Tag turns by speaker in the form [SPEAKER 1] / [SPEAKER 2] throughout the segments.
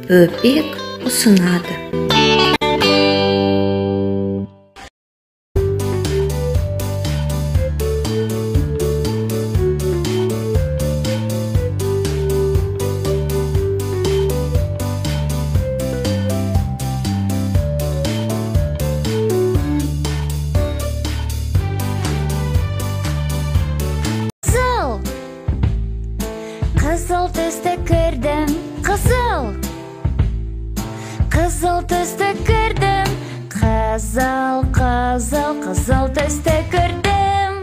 [SPEAKER 1] Böbrek ısınады.
[SPEAKER 2] Қызыл түсті көрдім, қызыл. Қызыл түсті көрдім, қызыл, қызыл, қызыл түсті көрдім.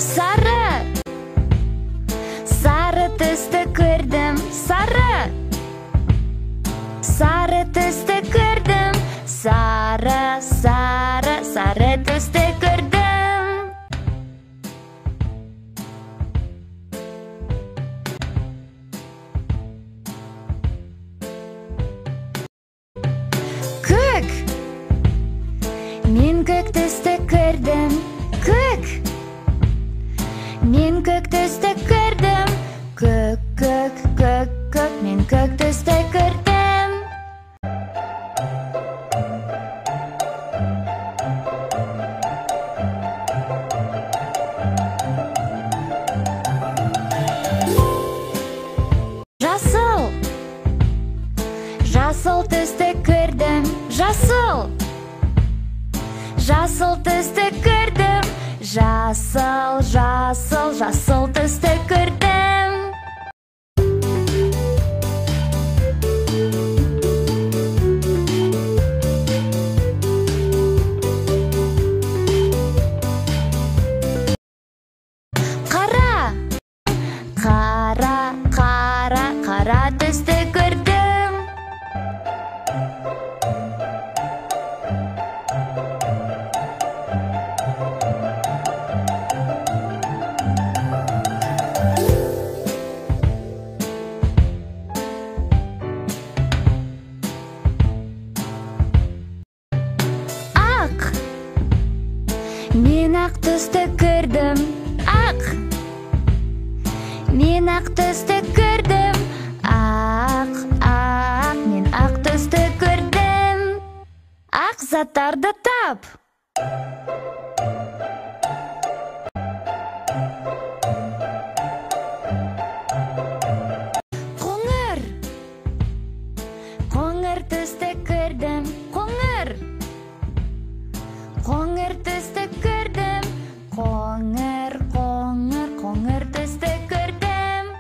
[SPEAKER 2] Сары. Сары түсті көрдім, сары. Сары түсті көрдім, сары, сары, сары түсті көрдім. Көк. Мен көк түсті көрдім, көк. Мен көк түсті көрдім, көк, көк, көк, көк. Мен көк түсті көрдім. Жасыл. Жасыл түсті көрдім, жасыл. Жасыл түсті көрдім, жасыл, жасыл, жасыл түсті көрдім. Қара. Қара, қара, қара түсті көрдім. Ақ. Мен ақ түсті көрдім, ақ. Мен ақ түсті көрдім, ақ, ақ. Мен ақ түсті көрдім. Ақ заттарды тап. Қоңыр. Қоңыр түсті көрдім, қоңыр. Қоңыр түсті көрдім, қоңыр, қоңыр, қоңыр түсті көрдім.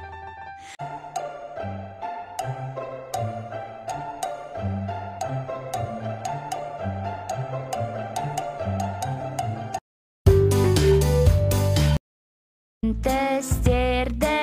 [SPEAKER 2] Түстерді